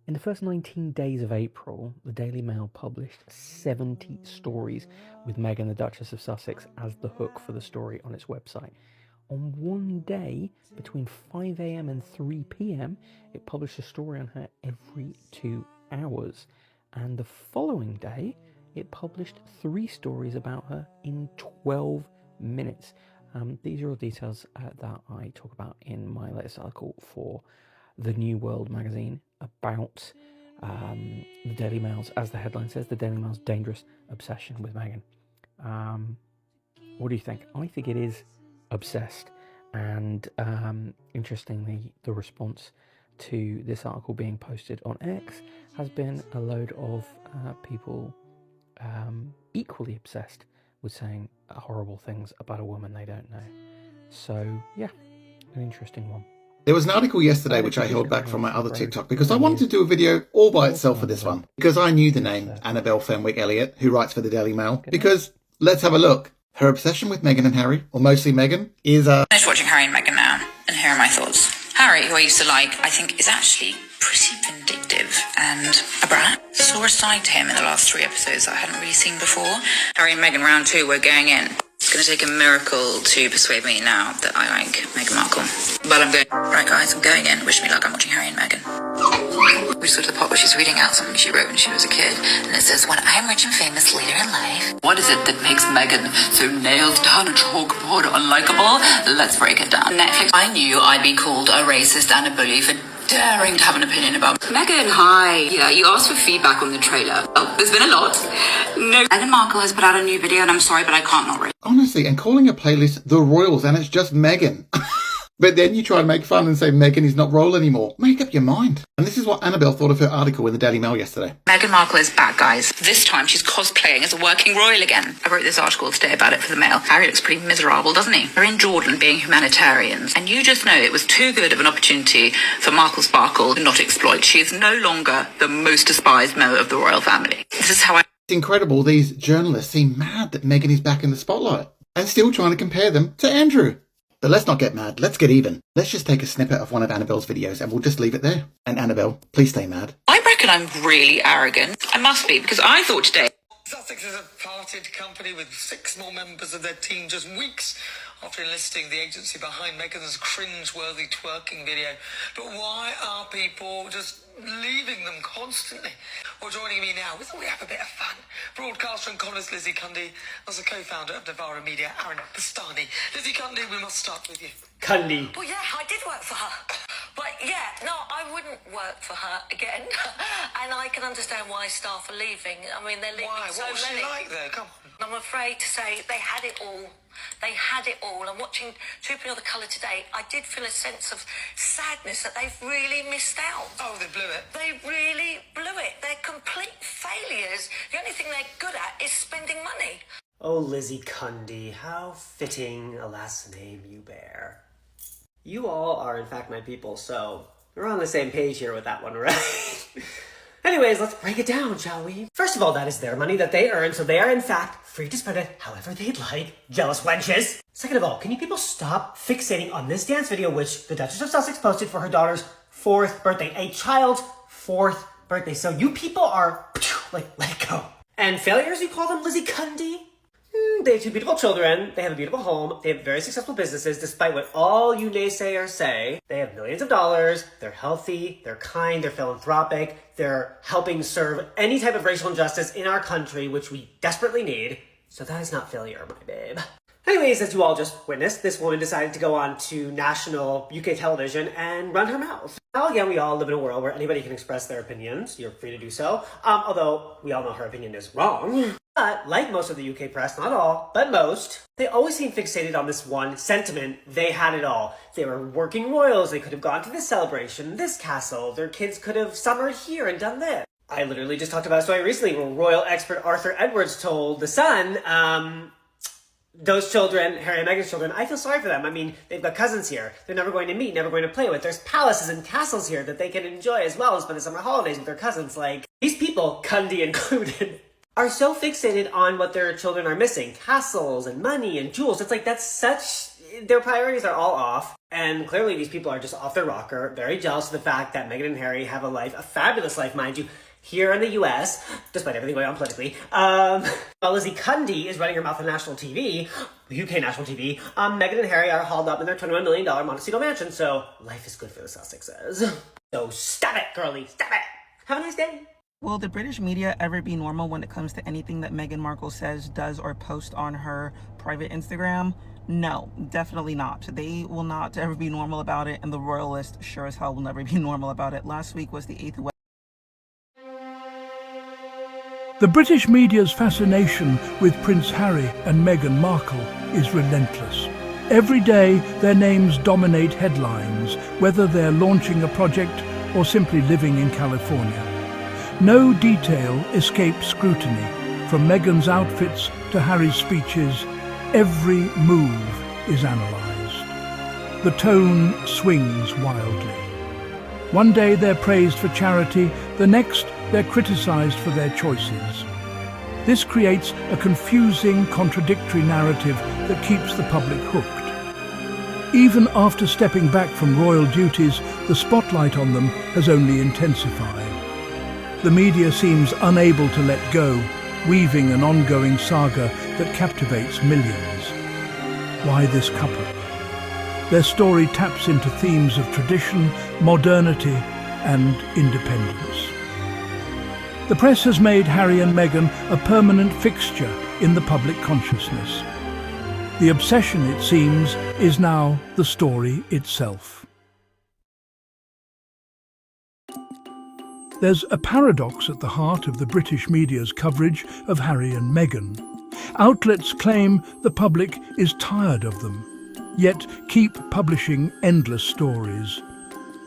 In the first 19 days of April, the Daily Mail published 70 stories with Meghan, the Duchess of Sussex, as the hook for the story on its website. On one day, between 5 a.m. and 3 p.m., it published a story on her every 2 hours. And the following day, it published 3 stories about her in 12 minutes. These are all details that I talk about in my latest article for the New World magazine about the Daily Mail's, as the headline says, the Daily Mail's dangerous obsession with Meghan. What do you think? I think it is obsessed, and interestingly, the response to this article being posted on X has been a load of people equally obsessed with saying horrible things about a woman they don't know. So yeah, an interesting one. There was an article yesterday which I held back from my other TikTok because I wanted to do a video all by itself for this one. Because I knew the name Annabelle Fenwick-Elliott, who writes for the Daily Mail. Because, let's have a look. Her obsession with Meghan and Harry, or mostly Meghan, is I'm just watching Harry and Meghan now, and here are my thoughts. Harry, who I used to like, I think is actually pretty vindictive and a brat. Saw a side to him in the last 3 episodes that I hadn't really seen before. Harry and Meghan round 2, we're going in. It's going to take a miracle to persuade me now that I like Meghan Markle. But I'm going. Right, guys, I'm going in. Wish me luck. I'm watching Harry and Meghan. We just got to the part where she's reading out something she wrote when she was a kid. And it says, when I'm rich and famous later in life. What is it that makes Meghan so nailed down a chalkboard unlikable? Let's break it down. Netflix. I knew I'd be called a racist and a bully for daring to have an opinion about Meghan. Hi. Yeah, you asked for feedback on the trailer. Oh, there's been a lot. No. Meghan Markle has put out a new video, and I'm sorry, but I can't not read. honestly, and calling a playlist The Royals and it's just Meghan. But then you try and make fun and say Meghan is not royal anymore. Make up your mind. And this is what Annabelle thought of her article in the Daily Mail yesterday. Meghan Markle is back, guys. This time she's cosplaying as a working royal again. I wrote this article today about it for the Mail. Harry looks pretty miserable, doesn't he? They're in Jordan being humanitarians. And you just know it was too good of an opportunity for Markle Sparkle to not exploit. She is no longer the most despised member of the royal family. This is how I... It's incredible these journalists seem mad that Meghan is back in the spotlight and still trying to compare them to Andrew. But let's not get mad, let's get even. Let's just take a snippet of one of Annabelle's videos and we'll just leave it there. And Annabelle, please stay mad. I reckon I'm really arrogant. I must be, because I thought today... Sussex is a parted company with 6 more members of their team just weeks after enlisting the agency behind Meghan's cringe-worthy twerking video. But why are people just leaving them constantly? Well, joining me now, we thought we'd have a bit of fun. Broadcaster and columnist Lizzie Cundy, as a co-founder of Novara Media, Aaron Bastani. Lizzie Cundy, we must start with you. Cundy. Well, yeah, I did work for her. But yeah, no, I wouldn't work for her again. And I can understand why staff are leaving. I mean, they're leaving Why? so What was many. she like, though? Come on. I'm afraid to say they had it all. They had it all. And watching Trooping on the Colour today, I did feel a sense of sadness that they've really missed out. Oh, they blew it. They really blew it. They're complete failures. The only thing they're good at is spending money. Oh, Lizzie Cundy, how fitting a last name you bear. You all are, in fact, my people, so we're on the same page here with that one, right? Anyways, let's break it down, shall we? First of all, that is their money that they earn, so they are, in fact, free to spend it however they'd like. Jealous wenches! Second of all, can you people stop fixating on this dance video which the Duchess of Sussex posted for her daughter's 4th birthday? A child's 4th birthday. So you people are, like, let it go. And failures, you call them, Lizzie Cundy? They have 2 beautiful children, they have a beautiful home, they have very successful businesses, despite what all you naysayers say. They have millions of dollars, they're healthy, they're kind, they're philanthropic, they're helping serve any type of racial injustice in our country, which we desperately need. So that is not failure, my babe. Anyways, as you all just witnessed, this woman decided to go on to national UK television and run her mouth. Now again, we all live in a world where anybody can express their opinions. You're free to do so. Although we all know her opinion is wrong. But like most of the UK press, not all, but most, they always seem fixated on this one sentiment. They had it all. They were working royals. They could have gone to this celebration, this castle. Their kids could have summered here and done this. I literally just talked about a story recently where royal expert Arthur Edwards told The Sun, those children, Harry and Meghan's children, I feel sorry for them. I mean, they've got cousins here. They're never going to meet, never going to play with. There's palaces and castles here that they can enjoy as well and spend the summer holidays with their cousins. Like, these people, Cundy included, are so fixated on what their children are missing. Castles and money and jewels. It's like, that's such... Their priorities are all off. And clearly these people are just off their rocker, very jealous of the fact that Meghan and Harry have a fabulous life, mind you, here in the US, despite everything going on politically. While Lizzie Cundy is running her mouth on national TV, UK national TV, Meghan and Harry are hauled up in their $21 million Montecito mansion, so life is good for the Sussexes. So stop it, girlie, stop it! Have a nice day! Will the British media ever be normal when it comes to anything that Meghan Markle says, does, or posts on her private Instagram? No, definitely not. They will not ever be normal about it, and the royalists sure as hell will never be normal about it. Last week was the 8th. The British media's fascination with Prince Harry and Meghan Markle is relentless. Every day, their names dominate headlines, whether they're launching a project or simply living in California. No detail escapes scrutiny, from Meghan's outfits to Harry's speeches. Every move is analysed. The tone swings wildly. One day they're praised for charity, the next they're criticised for their choices. This creates a confusing, contradictory narrative that keeps the public hooked. Even after stepping back from royal duties, the spotlight on them has only intensified. The media seems unable to let go, weaving an ongoing saga that captivates millions. Why this couple? Their story taps into themes of tradition, modernity, and independence. The press has made Harry and Meghan a permanent fixture in the public consciousness. The obsession, it seems, is now the story itself. There's a paradox at the heart of the British media's coverage of Harry and Meghan. Outlets claim the public is tired of them, yet keep publishing endless stories.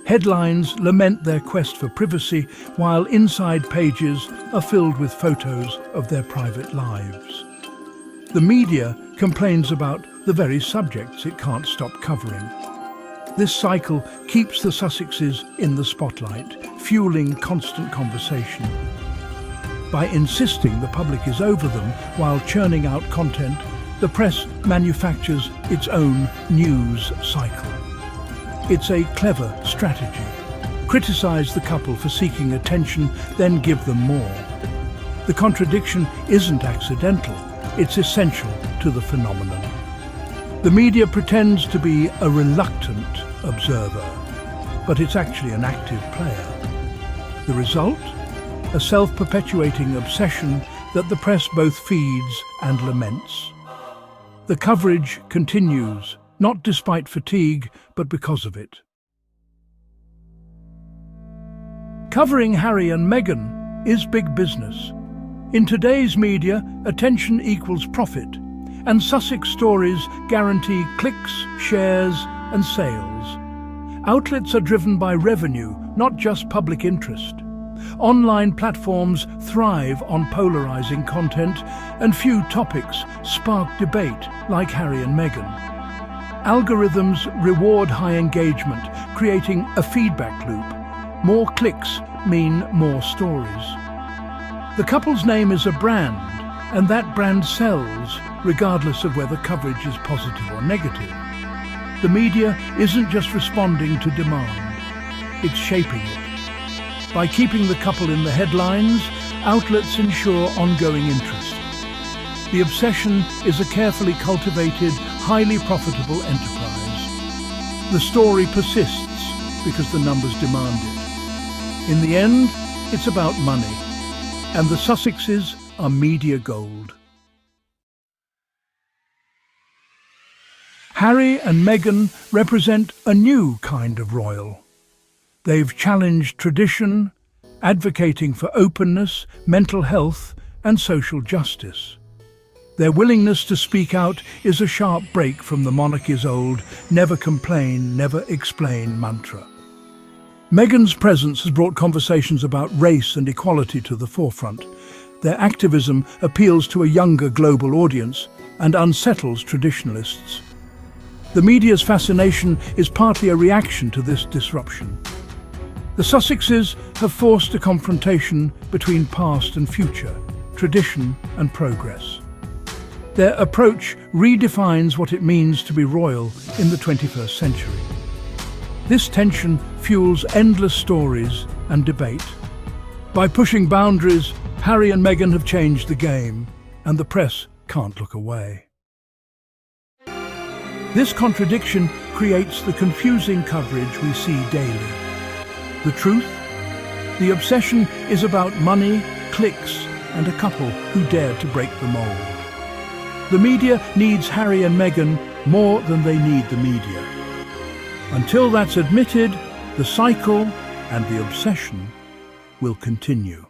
Headlines lament their quest for privacy, while inside pages are filled with photos of their private lives. The media complains about the very subjects it can't stop covering. This cycle keeps the Sussexes in the spotlight, fueling constant conversation. By insisting the public is over them while churning out content, the press manufactures its own news cycle. It's a clever strategy. Criticize the couple for seeking attention, then give them more. The contradiction isn't accidental, it's essential to the phenomenon. The media pretends to be a reluctant observer, but it's actually an active player. The result? A self-perpetuating obsession that the press both feeds and laments. The coverage continues, not despite fatigue, but because of it. Covering Harry and Meghan is big business. In today's media, attention equals profit, and Sussex stories guarantee clicks, shares, and sales. Outlets are driven by revenue, not just public interest. Online platforms thrive on polarizing content, and few topics spark debate like Harry and Meghan. Algorithms reward high engagement, creating a feedback loop. More clicks mean more stories. The couple's name is a brand, and that brand sells, regardless of whether coverage is positive or negative. The media isn't just responding to demand, it's shaping it. By keeping the couple in the headlines, outlets ensure ongoing interest. The obsession is a carefully cultivated, highly profitable enterprise. The story persists because the numbers demand it. In the end, it's about money, and the Sussexes are media gold. Harry and Meghan represent a new kind of royal. They've challenged tradition, advocating for openness, mental health, and social justice. Their willingness to speak out is a sharp break from the monarchy's old never complain, never explain mantra. Meghan's presence has brought conversations about race and equality to the forefront. Their activism appeals to a younger global audience and unsettles traditionalists. The media's fascination is partly a reaction to this disruption. The Sussexes have forced a confrontation between past and future, tradition and progress. Their approach redefines what it means to be royal in the 21st century. This tension fuels endless stories and debate. By pushing boundaries, Harry and Meghan have changed the game, and the press can't look away. This contradiction creates the confusing coverage we see daily. The truth? The obsession is about money, clicks, and a couple who dared to break the mold. The media needs Harry and Meghan more than they need the media. Until that's admitted, the cycle and the obsession will continue.